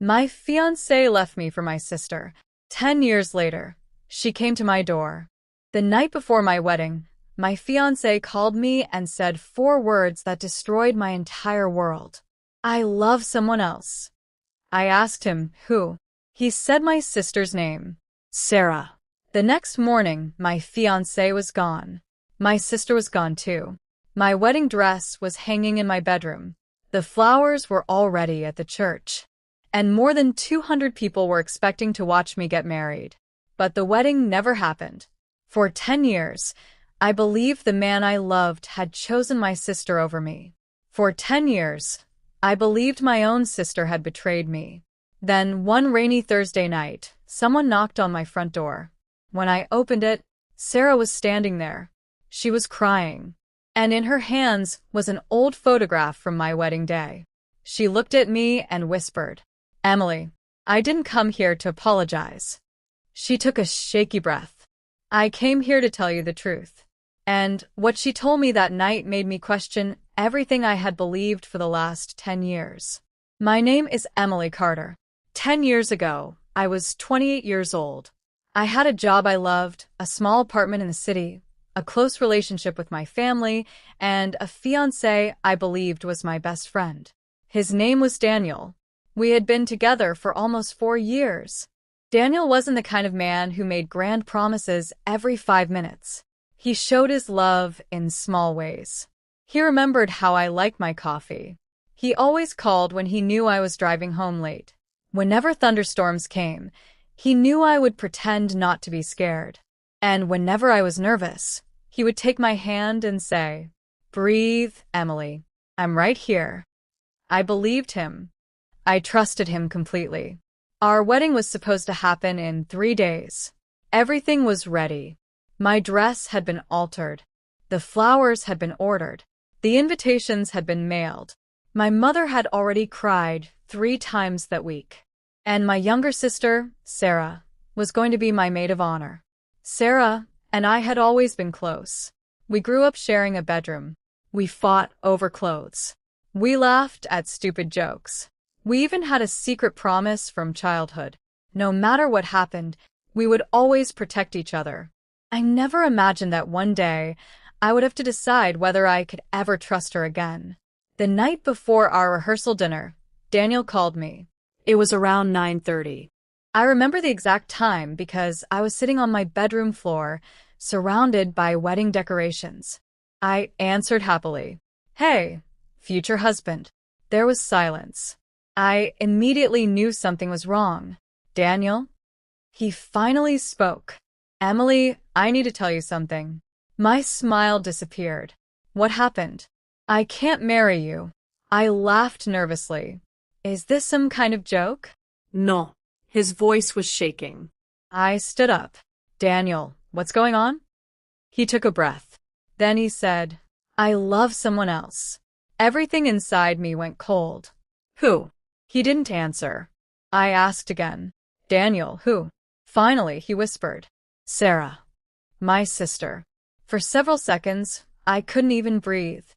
My fiancé left me for my sister. 10 years later, she came to my door. The night before my wedding, my fiancé called me and said 4 words that destroyed my entire world. I love someone else. I asked him, who? He said my sister's name, Sarah. The next morning, my fiancé was gone. My sister was gone too. My wedding dress was hanging in my bedroom. The flowers were already at the church. And more than 200 people were expecting to watch me get married. But the wedding never happened. For 10 years, I believed the man I loved had chosen my sister over me. For 10 years, I believed my own sister had betrayed me. Then, one rainy Thursday night, someone knocked on my front door. When I opened it, Sarah was standing there. She was crying. And in her hands was an old photograph from my wedding day. She looked at me and whispered, "Emily, I didn't come here to apologize." She took a shaky breath. "I came here to tell you the truth." And what she told me that night made me question everything I had believed for the last 10 years. My name is Emily Carter. 10 years ago, I was 28 years old. I had a job I loved, a small apartment in the city, a close relationship with my family, and a fiancé I believed was my best friend. His name was Daniel. We had been together for almost 4 years. Daniel wasn't the kind of man who made grand promises every 5 minutes. He showed his love in small ways. He remembered how I liked my coffee. He always called when he knew I was driving home late. Whenever thunderstorms came, he knew I would pretend not to be scared. And whenever I was nervous, he would take my hand and say, "Breathe, Emily. I'm right here." I believed him. I trusted him completely. Our wedding was supposed to happen in 3 days. Everything was ready. My dress had been altered. The flowers had been ordered. The invitations had been mailed. My mother had already cried 3 times that week. And my younger sister, Sarah, was going to be my maid of honor. Sarah and I had always been close. We grew up sharing a bedroom. We fought over clothes. We laughed at stupid jokes. We even had a secret promise from childhood. No matter what happened, we would always protect each other. I never imagined that one day I would have to decide whether I could ever trust her again. The night before our rehearsal dinner, Daniel called me. It was around 9:30. I remember the exact time because I was sitting on my bedroom floor, surrounded by wedding decorations. I answered happily, "Hey, future husband." There was silence. I immediately knew something was wrong. "Daniel?" He finally spoke. "Emily, I need to tell you something." My smile disappeared. "What happened?" "I can't marry you." I laughed nervously. "Is this some kind of joke?" No. His voice was shaking. I stood up. "Daniel, what's going on?" He took a breath. Then he said, "I love someone else." Everything inside me went cold. Who? He didn't answer. I asked again, "Daniel, who?" Finally, he whispered, "Sarah, my sister." For several seconds, I couldn't even breathe.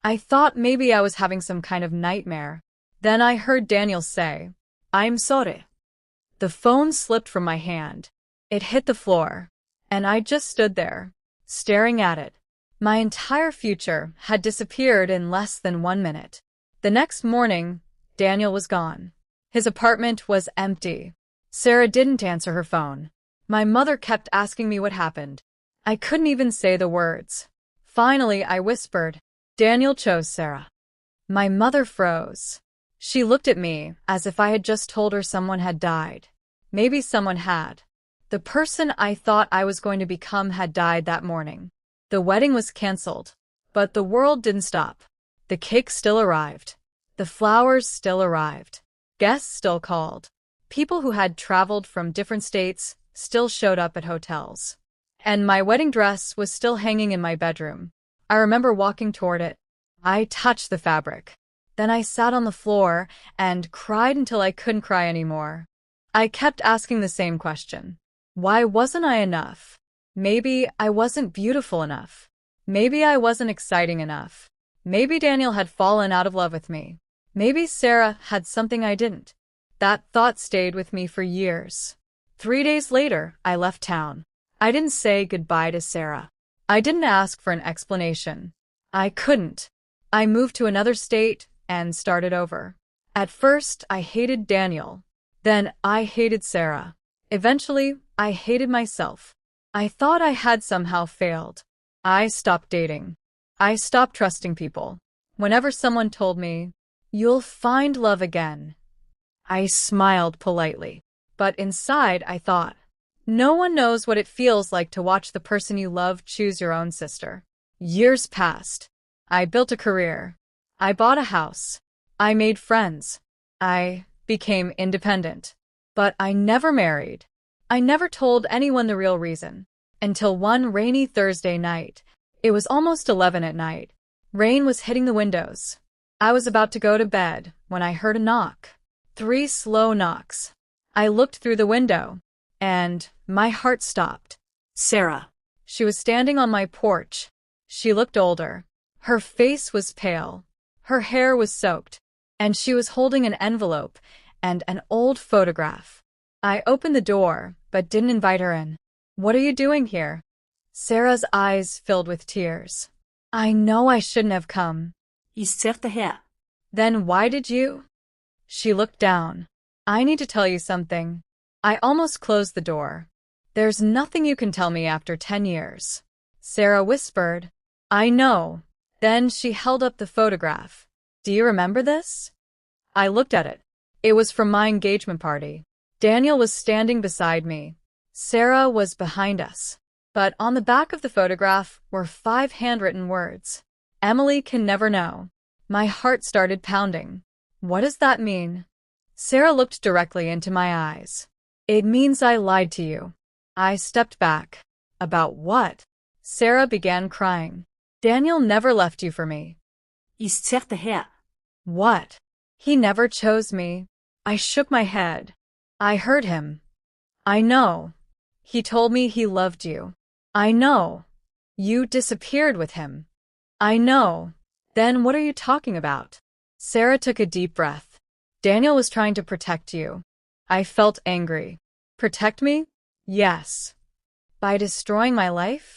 I thought maybe I was having some kind of nightmare. Then I heard Daniel say, "I'm sorry." The phone slipped from my hand. It hit the floor, and I just stood there, staring at it. My entire future had disappeared in less than 1 minute. The next morning, Daniel was gone. His apartment was empty. Sarah didn't answer her phone. My mother kept asking me what happened. I couldn't even say the words. Finally, I whispered, "Daniel chose Sarah." My mother froze. She looked at me as if I had just told her someone had died. Maybe someone had. The person I thought I was going to become had died that morning. The wedding was canceled, but the world didn't stop. The cake still arrived. The flowers still arrived. Guests still called. People who had traveled from different states still showed up at hotels. And my wedding dress was still hanging in my bedroom. I remember walking toward it. I touched the fabric. Then I sat on the floor and cried until I couldn't cry anymore. I kept asking the same question. Why wasn't I enough? Maybe I wasn't beautiful enough. Maybe I wasn't exciting enough. Maybe Daniel had fallen out of love with me. Maybe Sarah had something I didn't. That thought stayed with me for years. 3 days later, I left town. I didn't say goodbye to Sarah. I didn't ask for an explanation. I couldn't. I moved to another state and started over. At first, I hated Daniel. Then I hated Sarah. Eventually, I hated myself. I thought I had somehow failed. I stopped dating. I stopped trusting people. Whenever someone told me, "You'll find love again," I smiled politely. But inside, I thought, no one knows what it feels like to watch the person you love choose your own sister. Years passed. I built a career. I bought a house. I made friends. I became independent. But I never married. I never told anyone the real reason. Until one rainy Thursday night. It was almost 11 at night. Rain was hitting the windows. I was about to go to bed when I heard a knock. 3 slow knocks. I looked through the window, and my heart stopped. Sarah. She was standing on my porch. She looked older. Her face was pale. Her hair was soaked, and she was holding an envelope and an old photograph. I opened the door, but didn't invite her in. "What are you doing here?" Sarah's eyes filled with tears. "I know I shouldn't have come." Isterte her. "Then why did you?" She looked down. "I need to tell you something." I almost closed the door. "There's nothing you can tell me after 10 years. Sarah whispered. "I know." Then she held up the photograph. "Do you remember this?" I looked at it. It was from my engagement party. Daniel was standing beside me. Sarah was behind us. But on the back of the photograph were 5 handwritten words. "Emily can never know." My heart started pounding. What does that mean? Sarah looked directly into my eyes. "It means I lied to you." I stepped back. "About what?" Sarah began crying. "Daniel never left you for me." Isterte her. "What?" "He never chose me." I shook my head. "I hurt him." "I know." "He told me he loved you." "I know." "You disappeared with him." "I know." "Then what are you talking about?" Sarah took a deep breath. "Daniel was trying to protect you." I felt angry. "Protect me?" "Yes." "By destroying my life?"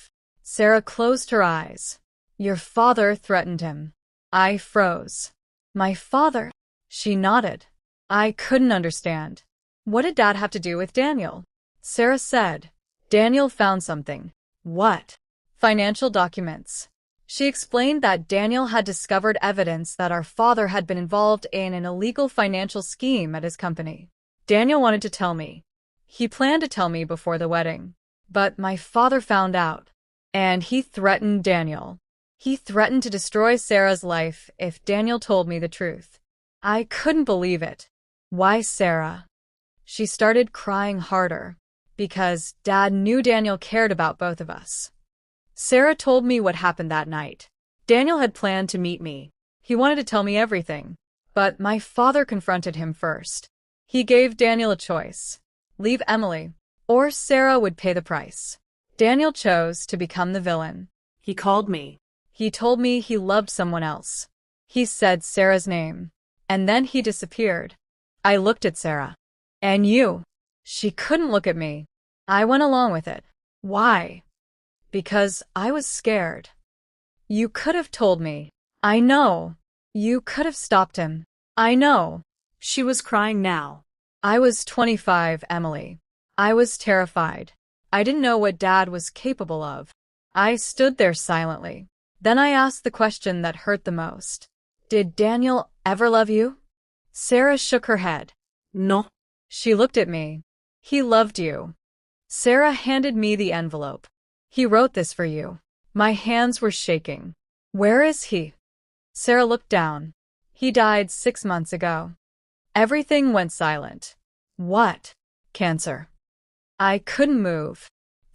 Sarah closed her eyes. "Your father threatened him." I froze. "My father?" She nodded. I couldn't understand. "What did Dad have to do with Daniel?" Sarah said. "Daniel found something." "What?" "Financial documents." She explained that Daniel had discovered evidence that our father had been involved in an illegal financial scheme at his company. Daniel wanted to tell me. He planned to tell me before the wedding. But my father found out. And he threatened Daniel. He threatened to destroy Sarah's life if Daniel told me the truth. I couldn't believe it. "Why, Sarah?" She started crying harder. "Because Dad knew Daniel cared about both of us." Sarah told me what happened that night. Daniel had planned to meet me. He wanted to tell me everything. But my father confronted him first. He gave Daniel a choice. Leave Emily, or Sarah would pay the price. Daniel chose to become the villain. He called me. He told me he loved someone else. He said Sarah's name. And then he disappeared. I looked at Sarah. "And you?" She couldn't look at me. I went along with it. "Why?" "Because I was scared." "You could have told me." "I know." "You could have stopped him." "I know." She was crying now. I was 25, Emily. I was terrified. I didn't know what Dad was capable of. I stood there silently. Then I asked the question that hurt the most. "Did Daniel ever love you?" Sarah shook her head. No. She looked at me. "He loved you." Sarah handed me the envelope. "He wrote this for you." My hands were shaking. "Where is he?" Sarah looked down. "He died 6 months ago." Everything went silent. "What?" "Cancer." I couldn't move.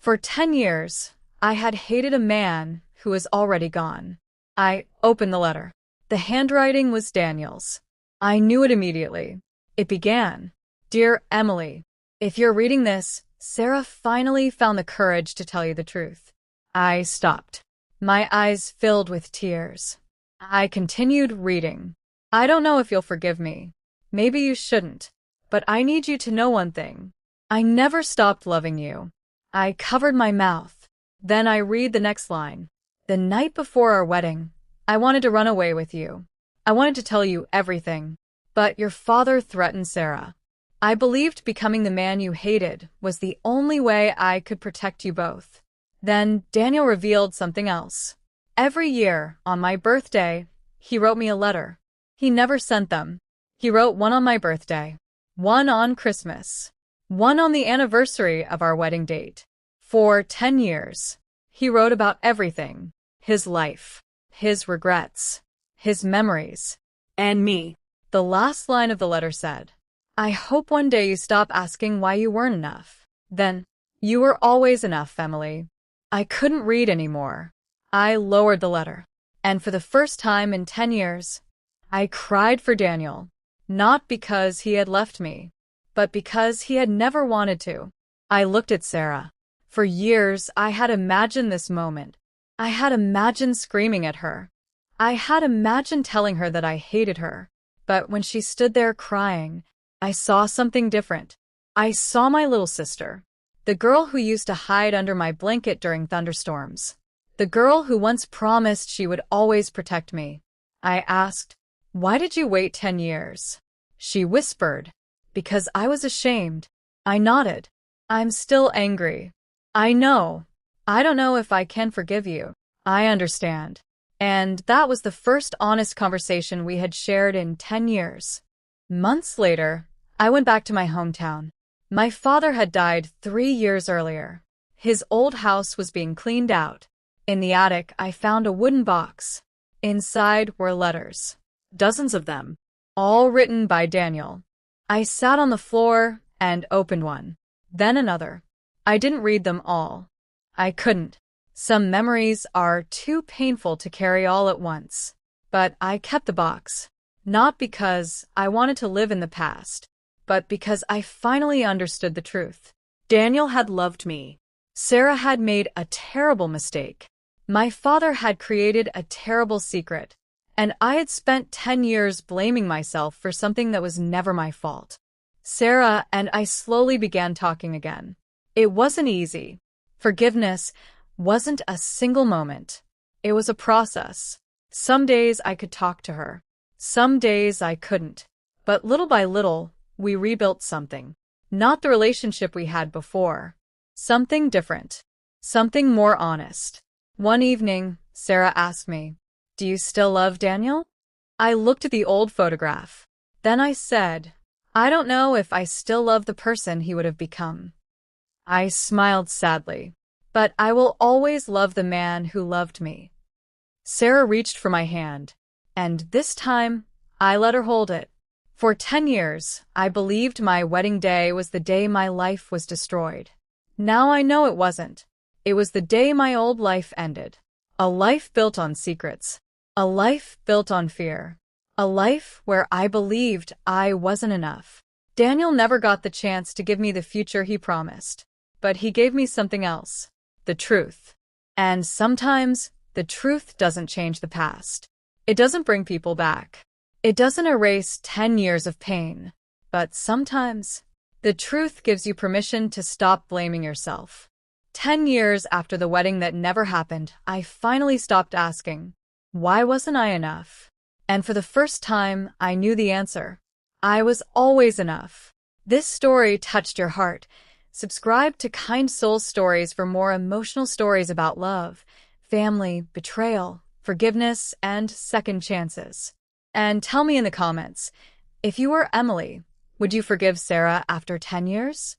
For 10 years, I had hated a man who was already gone. I opened the letter. The handwriting was Daniel's. I knew it immediately. It began, "Dear Emily, if you're reading this, Sarah finally found the courage to tell you the truth." I stopped. My eyes filled with tears. I continued reading. "I don't know if you'll forgive me. Maybe you shouldn't. But I need you to know one thing. I never stopped loving you. I covered my mouth. Then I read the next line. The night before our wedding, I wanted to run away with you. I wanted to tell you everything. But your father threatened Sarah. I believed becoming the man you hated was the only way I could protect you both. Then Daniel revealed something else. Every year, on my birthday, he wrote me a letter. He never sent them. He wrote one on my birthday, one on Christmas, one on the anniversary of our wedding date. For 10 years, he wrote about everything. His life, his regrets, his memories. And me. The last line of the letter said, I hope one day you stop asking why you weren't enough. Then, you were always enough, Emily. I couldn't read anymore. I lowered the letter. And for the first time in 10 years, I cried for Daniel. Not because he had left me, but because he had never wanted to. I looked at Sarah. For years, I had imagined this moment. I had imagined screaming at her. I had imagined telling her that I hated her. But when she stood there crying, I saw something different. I saw my little sister. The girl who used to hide under my blanket during thunderstorms. The girl who once promised she would always protect me. I asked, why did you wait 10 years? She whispered, because I was ashamed. I nodded. I'm still angry. I know. I don't know if I can forgive you. I understand. And that was the first honest conversation we had shared in 10 years. Months later, I went back to my hometown. My father had died 3 years earlier. His old house was being cleaned out. In the attic, I found a wooden box. Inside were letters. Dozens of them. All written by Daniel. I sat on the floor and opened one. Then another. I didn't read them all. I couldn't. Some memories are too painful to carry all at once. But I kept the box. Not because I wanted to live in the past, but because I finally understood the truth. Daniel had loved me. Sarah had made a terrible mistake. My father had created a terrible secret. And I had spent 10 years blaming myself for something that was never my fault. Sarah and I slowly began talking again. It wasn't easy. Forgiveness wasn't a single moment. It was a process. Some days I could talk to her. Some days I couldn't. But little by little, we rebuilt something. Not the relationship we had before. Something different. Something more honest. One evening, Sarah asked me, do you still love Daniel? I looked at the old photograph. Then I said, I don't know if I still love the person he would have become. I smiled sadly. But I will always love the man who loved me. Sarah reached for my hand, and this time, I let her hold it. For 10 years, I believed my wedding day was the day my life was destroyed. Now I know it wasn't. It was the day my old life ended. A life built on secrets. A life built on fear. A life where I believed I wasn't enough. Daniel never got the chance to give me the future he promised. But he gave me something else. The truth. And sometimes, the truth doesn't change the past. It doesn't bring people back. It doesn't erase 10 years of pain. But sometimes, the truth gives you permission to stop blaming yourself. 10 years after the wedding that never happened, I finally stopped asking, why wasn't I enough? And for the first time, I knew the answer. I was always enough. This story touched your heart. Subscribe to Kind Soul Stories for more emotional stories about love, family, betrayal, forgiveness, and second chances. And tell me in the comments, if you were Emily, would you forgive Sarah after 10 years?